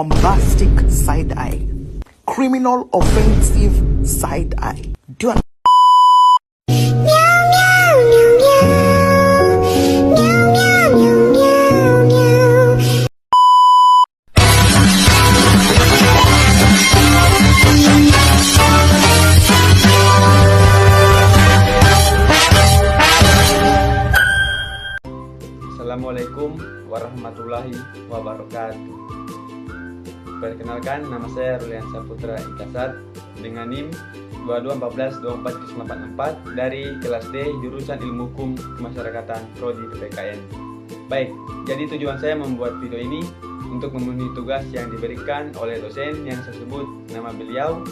bombastic side eye, criminal offensive side eye. Do you Assalamualaikum warahmatullahi wabarakatuh. Perkenalkan, nama saya Rulian Saputra Ikasat dengan NIM 22142484 dari kelas D jurusan Ilmu Hukum Kemasyarakatan Prodi PPKN. Baik, jadi tujuan saya membuat video ini untuk memenuhi tugas yang diberikan oleh dosen yang saya sebut nama beliau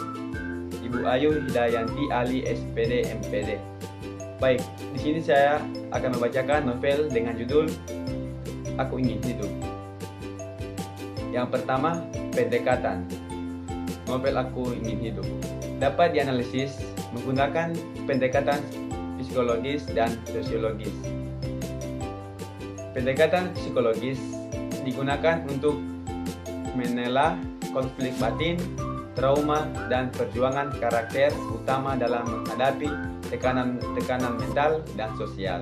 Ibu Ayu Hidayanti Ali SPD MPD. Baik, di sini saya akan membacakan novel dengan judul Aku Ingin Hidup. Yang pertama, pendekatan. Novel Aku Ingin Hidup dapat dianalisis menggunakan pendekatan psikologis dan sosiologis. Pendekatan psikologis digunakan untuk menelaah konflik batin, trauma, dan perjuangan karakter utama dalam menghadapi tekanan mental dan sosial.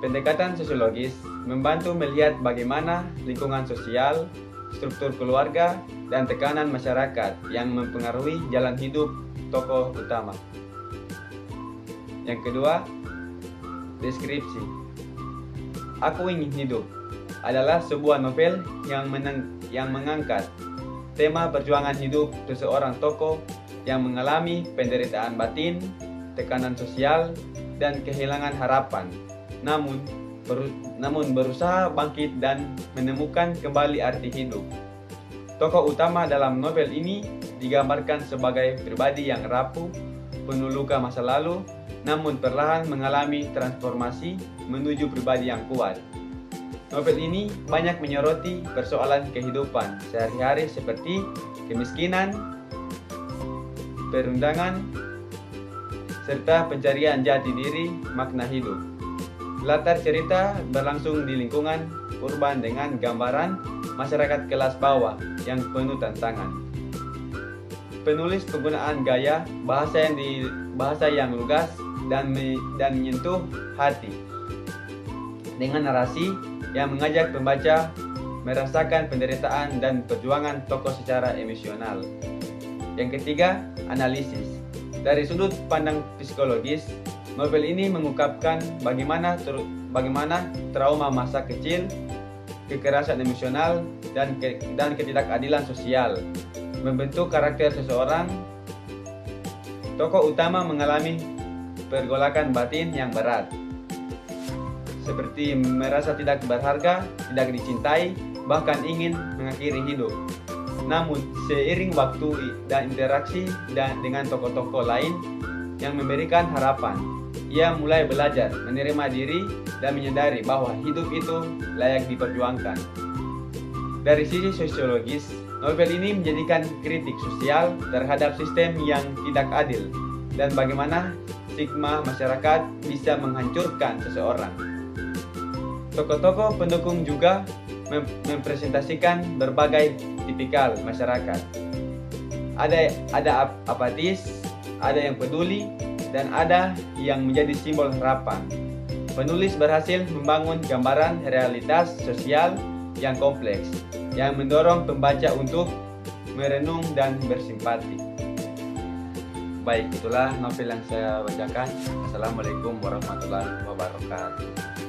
Pendekatan sosiologis membantu melihat bagaimana lingkungan sosial, struktur keluarga, dan tekanan masyarakat yang mempengaruhi jalan hidup tokoh utama. Yang kedua, deskripsi. Aku Ingin Hidup adalah sebuah novel yang mengangkat tema perjuangan hidup seseorang tokoh yang mengalami penderitaan batin, tekanan sosial, dan kehilangan harapan, namun berusaha bangkit dan menemukan kembali arti hidup. Tokoh utama dalam novel ini digambarkan sebagai pribadi yang rapuh, penuh luka masa lalu, namun perlahan mengalami transformasi menuju pribadi yang kuat. Novel ini banyak menyoroti persoalan kehidupan sehari-hari seperti kemiskinan, perundangan, serta pencarian jati diri makna hidup. Latar cerita berlangsung di lingkungan urban dengan gambaran masyarakat kelas bawah yang penuh tantangan. Penulis penggunaan gaya bahasa yang lugas dan menyentuh hati dengan narasi yang mengajak pembaca merasakan penderitaan dan perjuangan tokoh secara emosional. Yang ketiga, analisis. Dari sudut pandang psikologis, novel ini mengungkapkan bagaimana trauma masa kecil, kekerasan emosional, dan ketidakadilan sosial membentuk karakter seseorang. Tokoh utama mengalami pergolakan batin yang berat, seperti merasa tidak berharga, tidak dicintai, bahkan ingin mengakhiri hidup. Namun, seiring waktu dan interaksi dengan tokoh-tokoh lain yang memberikan harapan, ia mulai belajar menerima diri dan menyadari bahwa hidup itu layak diperjuangkan. Dari sisi sosiologis, novel ini menjadikan kritik sosial terhadap sistem yang tidak adil dan bagaimana stigma masyarakat bisa menghancurkan seseorang. Tokoh-tokoh pendukung juga mempresentasikan berbagai tipikal masyarakat. Ada apatis, ada yang peduli, dan ada yang menjadi simbol harapan. Penulis berhasil membangun gambaran realitas sosial yang kompleks, yang mendorong pembaca untuk merenung dan bersimpati. Baik, itulah novel yang saya bacakan. Assalamualaikum warahmatullahi wabarakatuh.